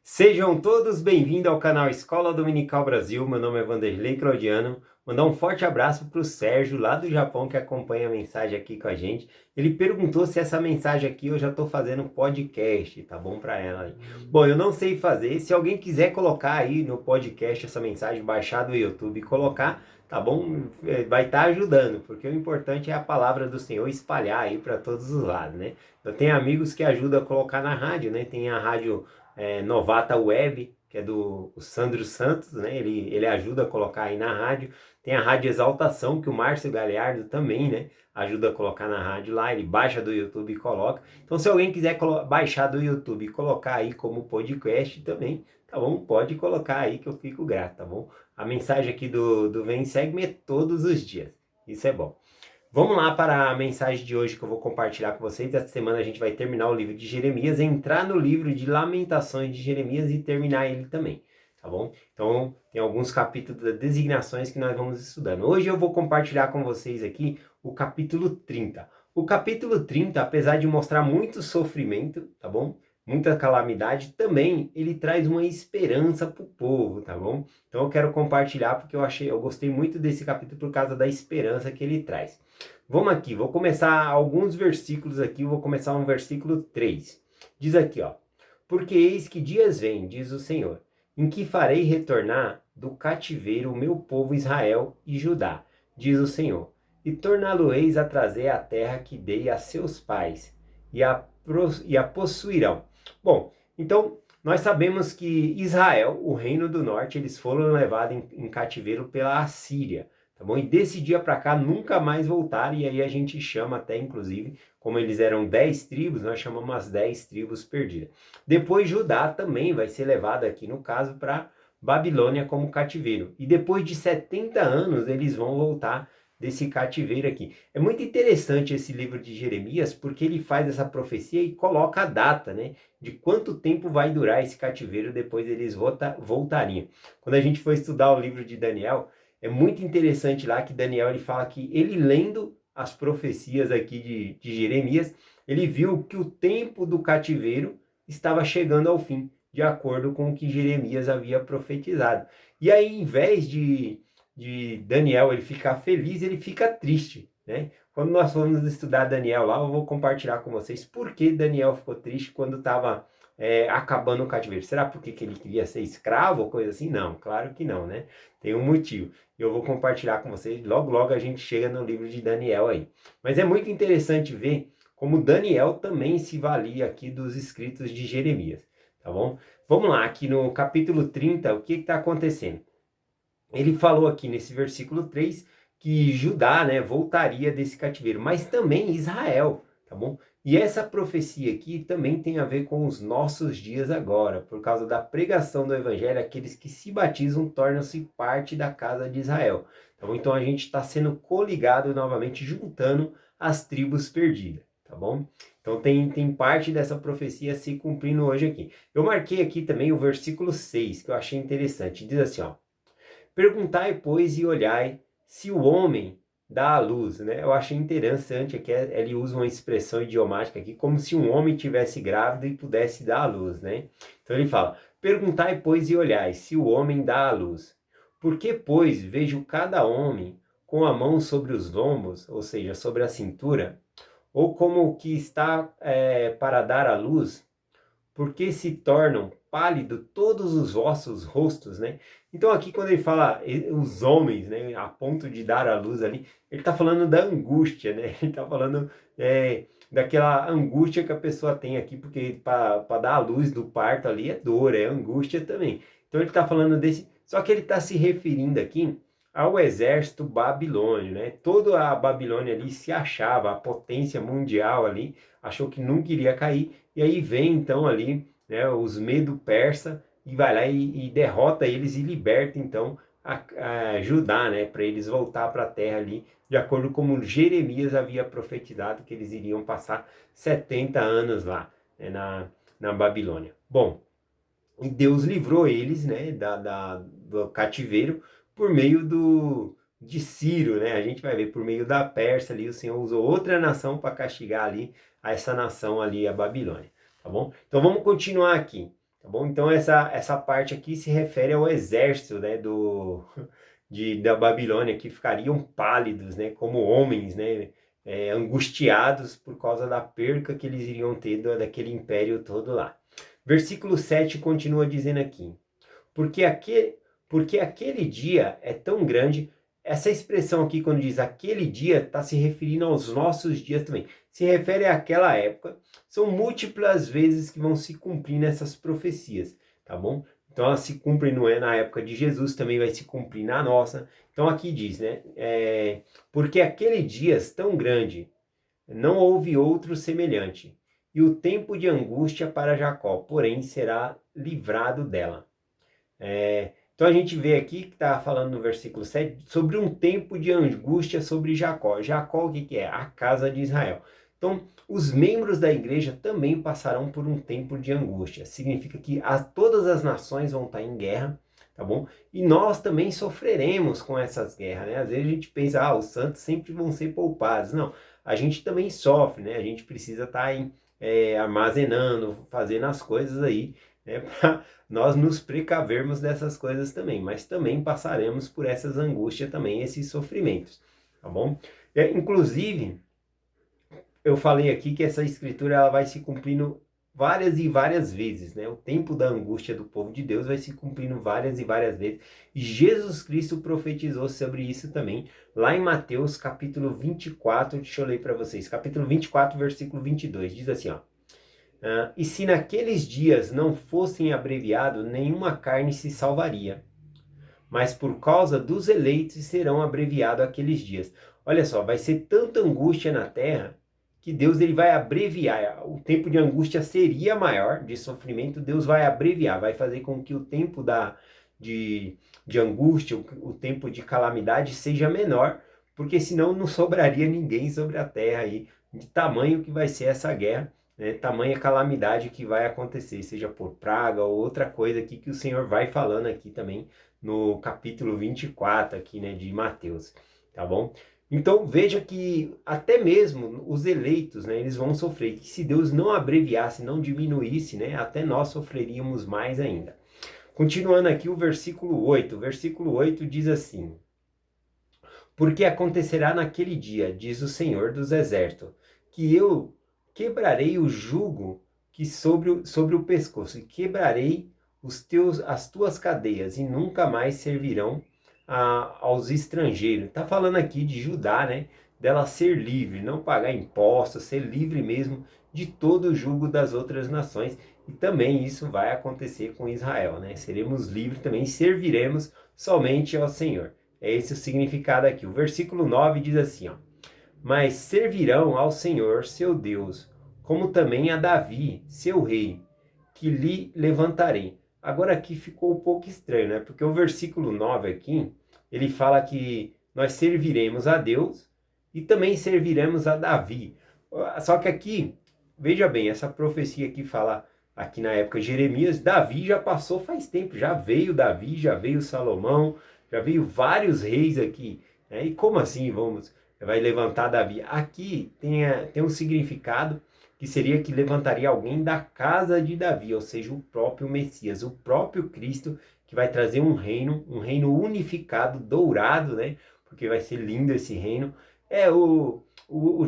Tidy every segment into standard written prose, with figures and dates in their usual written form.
Sejam todos bem-vindos ao canal Escola Dominical Brasil. Meu nome é Vanderlei Claudiano. Mandar um forte abraço para o Sérgio, lá do Japão, que acompanha a mensagem aqui com a gente. Ele perguntou se essa mensagem aqui eu já estou fazendo podcast, tá bom para ela aí. Bom, eu não sei fazer. Se alguém quiser colocar aí no podcast essa mensagem, baixar do YouTube e colocar, tá bom? Vai estar ajudando, porque o importante é a palavra do Senhor espalhar aí para todos os lados, né? Eu tenho amigos que ajudam a colocar na rádio, né? Tem a rádio Novata Web, que é do Sandro Santos, né? Ele ajuda a colocar aí na rádio. Tem a Rádio Exaltação, que o Márcio Galeardo também, né? Ajuda a colocar na rádio lá, ele baixa do YouTube e coloca. Então, se alguém quiser baixar do YouTube e colocar aí como podcast também, tá bom? Pode colocar aí que eu fico grato, tá bom? A mensagem aqui do Vem Segue-me é todos os dias. Isso é bom. Vamos lá para a mensagem de hoje que eu vou compartilhar com vocês. Essa semana a gente vai terminar o livro de Jeremias, entrar no livro de Lamentações de Jeremias e terminar ele também, tá bom? Então, tem alguns capítulos das designações que nós vamos estudando. Hoje eu vou compartilhar com vocês aqui o capítulo 30. O capítulo 30, apesar de mostrar muito sofrimento, tá bom? Muita calamidade, também ele traz uma esperança para o povo, tá bom? Então eu quero compartilhar porque eu gostei muito desse capítulo por causa da esperança que ele traz. Vamos aqui, vou começar alguns versículos aqui, vou começar um versículo 3. Diz aqui, ó: Porque eis que dias vêm, diz o Senhor, em que farei retornar do cativeiro o meu povo Israel e Judá, diz o Senhor, e torná-lo-eis a trazer a terra que dei a seus pais, e a possuirão. Bom, então nós sabemos que Israel, o reino do norte, eles foram levados em cativeiro pela Assíria. Tá bom? E desse dia para cá nunca mais voltaram, e aí a gente chama até, inclusive, como eles eram 10 tribos, nós chamamos as 10 tribos perdidas. Depois Judá também vai ser levado aqui, no caso, para Babilônia como cativeiro. E depois de 70 anos eles vão voltar desse cativeiro aqui. É muito interessante esse livro de Jeremias, porque ele faz essa profecia e coloca a data, né? De quanto tempo vai durar esse cativeiro depois eles voltariam. Quando a gente for estudar o livro de Daniel, é muito interessante lá que Daniel ele fala que ele lendo as profecias aqui de Jeremias, ele viu que o tempo do cativeiro estava chegando ao fim, de acordo com o que Jeremias havia profetizado. E aí, em vez de Daniel ele ficar feliz, ele fica triste, né? Quando nós formos estudar Daniel lá, eu vou compartilhar com vocês por que Daniel ficou triste quando estava acabando o cativeiro. Será porque que ele queria ser escravo ou coisa assim? Não, claro que não, né? Tem um motivo. Eu vou compartilhar com vocês. Logo, logo a gente chega no livro de Daniel aí. Mas é muito interessante ver como Daniel também se valia aqui dos escritos de Jeremias, tá bom? Vamos lá, aqui no capítulo 30, o que está acontecendo? Ele falou aqui nesse versículo 3 que Judá, né, voltaria desse cativeiro, mas também Israel, tá bom? E essa profecia aqui também tem a ver com os nossos dias agora, por causa da pregação do evangelho, aqueles que se batizam tornam-se parte da casa de Israel. Tá bom? Então a gente está sendo coligado novamente, juntando as tribos perdidas, tá bom? Então tem parte dessa profecia se cumprindo hoje aqui. Eu marquei aqui também o versículo 6, que eu achei interessante. Diz assim, ó: Perguntai, pois, e olhai se o homem dá à luz, né? Eu achei interessante que ele usa uma expressão idiomática aqui, como se um homem tivesse grávido e pudesse dar à luz, né? Então ele fala: Perguntai, pois, e olhai se o homem dá à luz. Porque, pois, vejo cada homem com a mão sobre os lombos, ou seja, sobre a cintura, ou como o que está para dar à luz, porque se tornam pálidos todos os vossos rostos, né? Então aqui quando ele fala os homens, né, a ponto de dar à luz ali, ele está falando da angústia, né? Ele está falando daquela angústia que a pessoa tem aqui, porque para dar à luz do parto ali é dor, é angústia também. Então ele está falando desse, só que ele está se referindo aqui ao exército babilônio, né? Toda a Babilônia ali se achava, a potência mundial ali, achou que nunca iria cair, e aí vem então ali, né, os Medo-Persa e vai lá e derrota eles e liberta então a Judá, né, para eles voltar para a terra ali, de acordo com como Jeremias havia profetizado que eles iriam passar 70 anos lá, né, na Babilônia. Bom, e Deus livrou eles, né, do cativeiro por meio de Ciro, né? A gente vai ver por meio da Pérsia ali, o Senhor usou outra nação para castigar ali a essa nação ali, a Babilônia, tá bom? Então vamos continuar aqui. tá bom? Então essa parte aqui se refere ao exército, né, da Babilônia, que ficariam pálidos, né, como homens, né, angustiados por causa da perca que eles iriam ter daquele império todo lá. Versículo 7 continua dizendo aqui: porque aquele dia é tão grande. Essa expressão aqui, quando diz aquele dia, está se referindo aos nossos dias também. Se refere àquela época. São múltiplas vezes que vão se cumprir nessas profecias, tá bom? Então elas se cumprem, não é na época de Jesus, também vai se cumprir na nossa. Então aqui diz, né? Porque aquele dia tão grande, não houve outro semelhante. E o tempo de angústia para Jacó, porém, será livrado dela. Então a gente vê aqui que está falando no versículo 7 sobre um tempo de angústia sobre Jacó. Jacó, o que é? A casa de Israel. Então, os membros da igreja também passarão por um tempo de angústia. Significa que todas as nações vão estar em guerra, tá bom? E nós também sofreremos com essas guerras, né? Às vezes a gente pensa, os santos sempre vão ser poupados. Não, a gente também sofre, né? A gente precisa estar armazenando, fazendo as coisas aí, né? Para nós nos precavermos dessas coisas também, mas também passaremos por essas angústias também, esses sofrimentos, tá bom? Inclusive, eu falei aqui que essa escritura ela vai se cumprindo várias e várias vezes, né? O tempo da angústia do povo de Deus vai se cumprindo várias e várias vezes. E Jesus Cristo profetizou sobre isso também, lá em Mateus capítulo 24, deixa eu ler para vocês, capítulo 24, versículo 22, diz assim, ó: e se naqueles dias não fossem abreviados, nenhuma carne se salvaria. Mas por causa dos eleitos serão abreviados aqueles dias. Olha só, vai ser tanta angústia na terra que Deus ele vai abreviar. O tempo de angústia seria maior, de sofrimento, Deus vai abreviar, vai fazer com que o tempo de angústia, o tempo de calamidade seja menor, porque senão não sobraria ninguém sobre a terra aí, de tamanho que vai ser essa guerra, né? Tamanha calamidade que vai acontecer, seja por praga ou outra coisa aqui que o Senhor vai falando aqui também no capítulo 24 aqui, né, de Mateus, tá bom? Então veja que até mesmo os eleitos, né, eles vão sofrer, que se Deus não abreviasse, não diminuísse, né, até nós sofreríamos mais ainda. Continuando aqui o versículo 8 diz assim: porque acontecerá naquele dia, diz o Senhor dos Exércitos, que eu quebrarei o jugo que sobre o pescoço, e quebrarei as tuas cadeias, e nunca mais servirão aos estrangeiros. Está falando aqui de Judá, né? Dela ser livre, não pagar impostos, ser livre mesmo de todo o jugo das outras nações. E também isso vai acontecer com Israel, né? Seremos livres também, serviremos somente ao Senhor. É esse o significado aqui. O versículo 9 diz assim, ó: mas servirão ao Senhor, seu Deus, como também a Davi, seu rei, que lhe levantarei. Agora aqui ficou um pouco estranho, né? Porque o versículo 9 aqui, ele fala que nós serviremos a Deus e também serviremos a Davi. Só que aqui, veja bem, essa profecia que fala aqui na época de Jeremias, Davi já passou faz tempo, já veio Davi, já veio Salomão, já veio vários reis aqui, né? E como assim vai levantar Davi? Aqui tem um significado que seria que levantaria alguém da casa de Davi, ou seja, o próprio Messias, o próprio Cristo, que vai trazer um reino unificado, dourado, né? Porque vai ser lindo esse reino. É o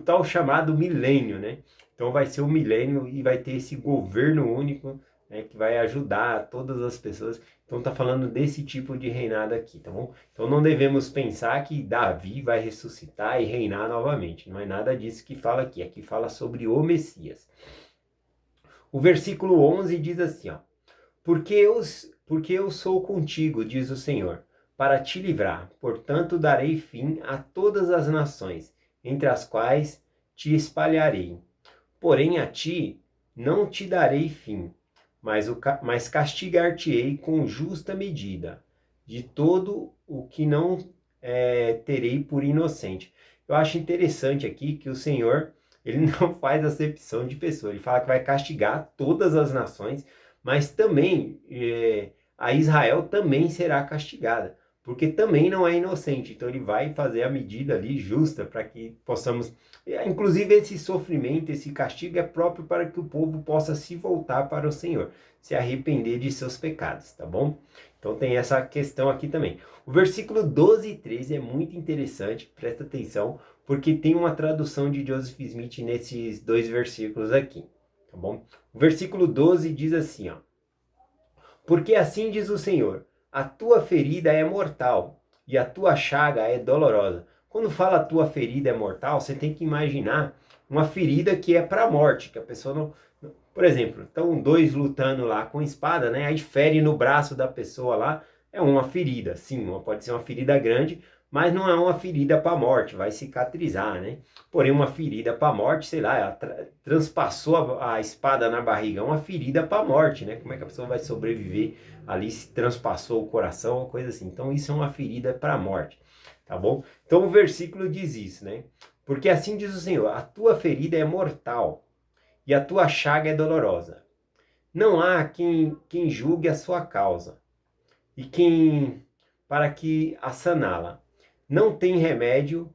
tal chamado milênio, né? Então vai ser o milênio e vai ter esse governo único, né, que vai ajudar todas as pessoas. Então tá falando desse tipo de reinado aqui, tá bom? Então não devemos pensar que Davi vai ressuscitar e reinar novamente. Não é nada disso que fala aqui. Aqui fala sobre o Messias. O versículo 11 diz assim, ó: porque eu sou contigo, diz o Senhor, para te livrar. Portanto darei fim a todas as nações, entre as quais te espalharei. Porém a ti não te darei fim, mas castigar-te-ei com justa medida, de todo o que não terei por inocente. Eu acho interessante aqui que o Senhor, ele não faz acepção de pessoa, ele fala que vai castigar todas as nações, mas também a Israel também será castigada, porque também não é inocente. Então ele vai fazer a medida ali justa para que possamos, inclusive esse sofrimento, esse castigo é próprio para que o povo possa se voltar para o Senhor, se arrepender de seus pecados, tá bom? Então tem essa questão aqui também. O versículo 12 e 13 é muito interessante, presta atenção, porque tem uma tradução de Joseph Smith nesses dois versículos aqui, tá bom? O versículo 12 diz assim, ó: porque assim diz o Senhor, a tua ferida é mortal e a tua chaga é dolorosa. Quando fala a tua ferida é mortal, você tem que imaginar uma ferida que é para a morte, que a pessoa não... Por exemplo, estão dois lutando lá com espada, né? Aí fere no braço da pessoa lá, é uma ferida, sim, pode ser uma ferida grande, mas não é uma ferida para a morte, vai cicatrizar, né? Porém, uma ferida para a morte, sei lá, ela transpassou a espada na barriga, é uma ferida para a morte, né? Como é que a pessoa vai sobreviver ali se transpassou o coração ou coisa assim? Então, isso é uma ferida para a morte, tá bom? Então, o versículo diz isso, né? Porque assim diz o Senhor, a tua ferida é mortal e a tua chaga é dolorosa. Não há quem julgue a sua causa e quem para que a saná-la. Não tem remédio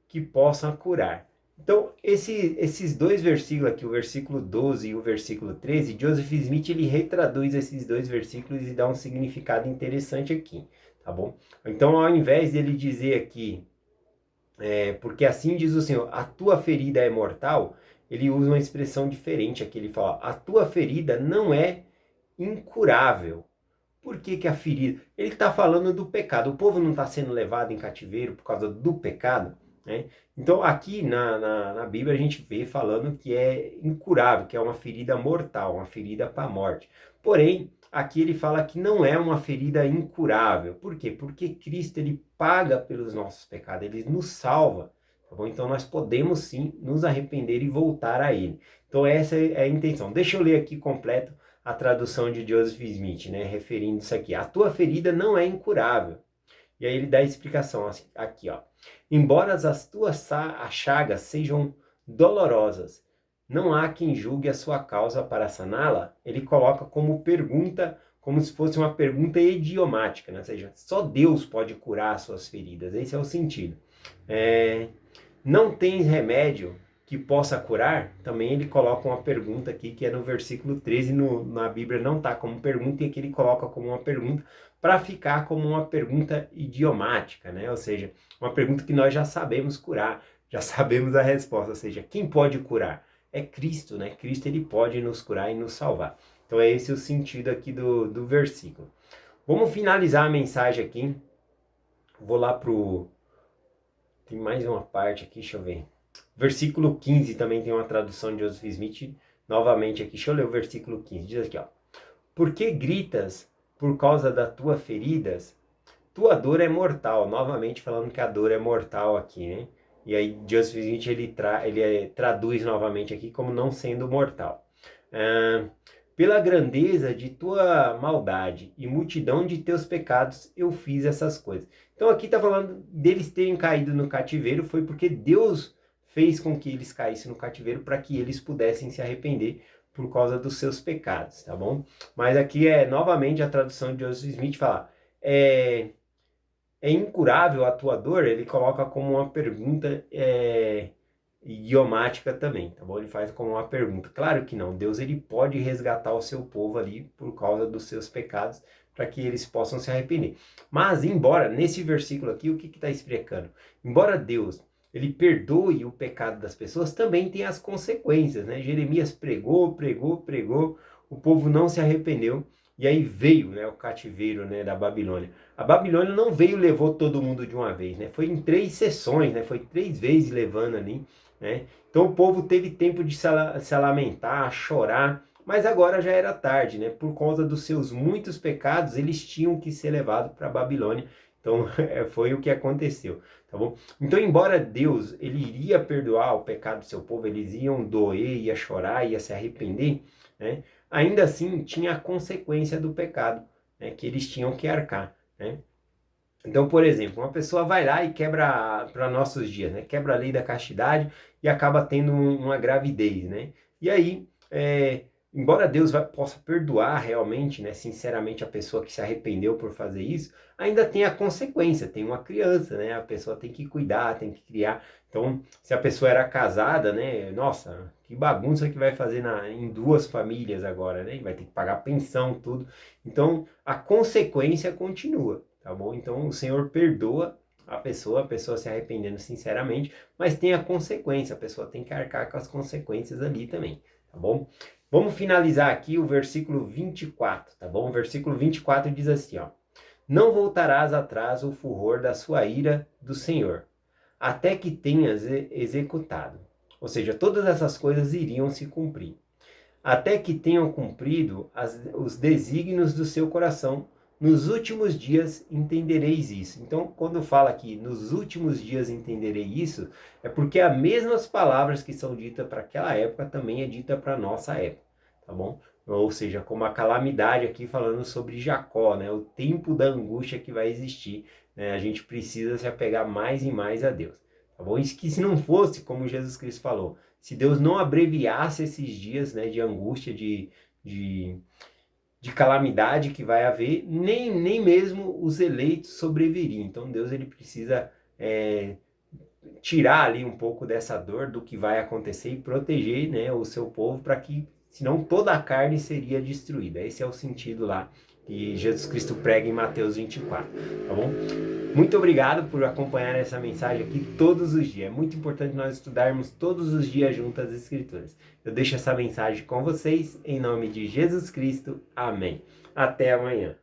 que possa curar. Então, esses dois versículos aqui, o versículo 12 e o versículo 13, Joseph Smith ele retraduz esses dois versículos e dá um significado interessante aqui, tá bom? Então, ao invés dele dizer aqui, porque assim diz o Senhor, a tua ferida é mortal, ele usa uma expressão diferente aqui, ele fala, a tua ferida não é incurável. Por que a ferida? Ele está falando do pecado. O povo não está sendo levado em cativeiro por causa do pecado, né? Então aqui na Bíblia a gente vê falando que é incurável, que é uma ferida mortal, uma ferida para a morte. Porém, aqui ele fala que não é uma ferida incurável. Por quê? Porque Cristo ele paga pelos nossos pecados, ele nos salva. Tá bom? Então nós podemos sim nos arrepender e voltar a ele. Então essa é a intenção. Deixa eu ler aqui completo a tradução de Joseph Smith, né, referindo isso aqui. A tua ferida não é incurável. E aí ele dá a explicação aqui, ó. Embora as tuas chagas sejam dolorosas, não há quem julgue a sua causa para saná-la. Ele coloca como pergunta, como se fosse uma pergunta idiomática, né? Ou seja, só Deus pode curar as suas feridas. Esse é o sentido. Não tens remédio que possa curar? Também ele coloca uma pergunta aqui, que é no versículo 13, na Bíblia não está como pergunta, e aqui ele coloca como uma pergunta, para ficar como uma pergunta idiomática, né? Ou seja, uma pergunta que nós já sabemos curar, já sabemos a resposta, ou seja, quem pode curar? É Cristo, né? Cristo ele pode nos curar e nos salvar. Então é esse o sentido aqui do versículo. Vamos finalizar a mensagem aqui. Vou lá tem mais uma parte aqui, deixa eu ver. Versículo 15 também tem uma tradução de Joseph Smith. Novamente aqui, deixa eu ler o versículo 15. Diz aqui, ó. Por que gritas por causa das tuas feridas? Tua dor é mortal. Novamente falando que a dor é mortal aqui, né? E aí Joseph Smith ele traduz novamente aqui como não sendo mortal. Pela grandeza de tua maldade e multidão de teus pecados, eu fiz essas coisas. Então aqui está falando deles terem caído no cativeiro, foi porque Deus fez com que eles caíssem no cativeiro para que eles pudessem se arrepender por causa dos seus pecados, tá bom? Mas aqui novamente a tradução de Joseph Smith fala, é incurável a tua dor, ele coloca como uma pergunta idiomática também, tá bom? Ele faz como uma pergunta. Claro que não, Deus ele pode resgatar o seu povo ali por causa dos seus pecados, para que eles possam se arrepender. Mas, embora, nesse versículo aqui, o que está explicando? Embora Deus ele perdoe o pecado das pessoas, também tem as consequências, né? Jeremias pregou, o povo não se arrependeu, e aí veio, né, o cativeiro, né, da Babilônia. A Babilônia não veio e levou todo mundo de uma vez, né? Foi em 3 sessões, né? Foi 3 vezes levando ali, né? Então o povo teve tempo de se lamentar, chorar, mas agora já era tarde, né? Por causa dos seus muitos pecados, eles tinham que ser levados para a Babilônia. Então foi o que aconteceu, tá bom? Então, embora Deus ele iria perdoar o pecado do seu povo, eles iam doer, ia chorar, ia se arrepender, né? Ainda assim tinha a consequência do pecado, né? Que eles tinham que arcar, né? Então, por exemplo, uma pessoa vai lá e quebra, para nossos dias, né? Quebra a lei da castidade e acaba tendo uma gravidez, né? E aí, embora Deus possa perdoar realmente, né, sinceramente a pessoa que se arrependeu por fazer isso, ainda tem a consequência, tem uma criança, né, a pessoa tem que cuidar, tem que criar. Então, se a pessoa era casada, né, nossa, que bagunça que vai fazer em duas famílias agora, né, vai ter que pagar pensão, tudo. Então, a consequência continua, tá bom? Então, o Senhor perdoa a pessoa se arrependendo sinceramente, mas tem a consequência, a pessoa tem que arcar com as consequências ali também, tá bom? Vamos finalizar aqui o versículo 24, tá bom? O versículo 24 diz assim, ó: Não voltarás atrás o furor da sua ira do Senhor, até que tenhas executado. Ou seja, todas essas coisas iriam se cumprir. Até que tenham cumprido os desígnios do seu coração. Nos últimos dias entendereis isso. Então, quando fala que nos últimos dias entenderei isso, é porque as mesmas palavras que são ditas para aquela época também é dita para a nossa época, tá bom? Ou seja, como a calamidade aqui falando sobre Jacó, né? O tempo da angústia que vai existir, né? A gente precisa se apegar mais e mais a Deus, tá bom? Isso que se não fosse, como Jesus Cristo falou, se Deus não abreviasse esses dias, né, de angústia, de, de calamidade que vai haver, nem mesmo os eleitos sobreviveriam. Então Deus ele precisa tirar ali um pouco dessa dor do que vai acontecer e proteger, né, o seu povo para que, senão toda a carne seria destruída. Esse é o sentido lá que Jesus Cristo prega em Mateus 24, tá bom? Muito obrigado por acompanhar essa mensagem aqui todos os dias. É muito importante nós estudarmos todos os dias juntas as Escrituras. Eu deixo essa mensagem com vocês, em nome de Jesus Cristo. Amém. Até amanhã.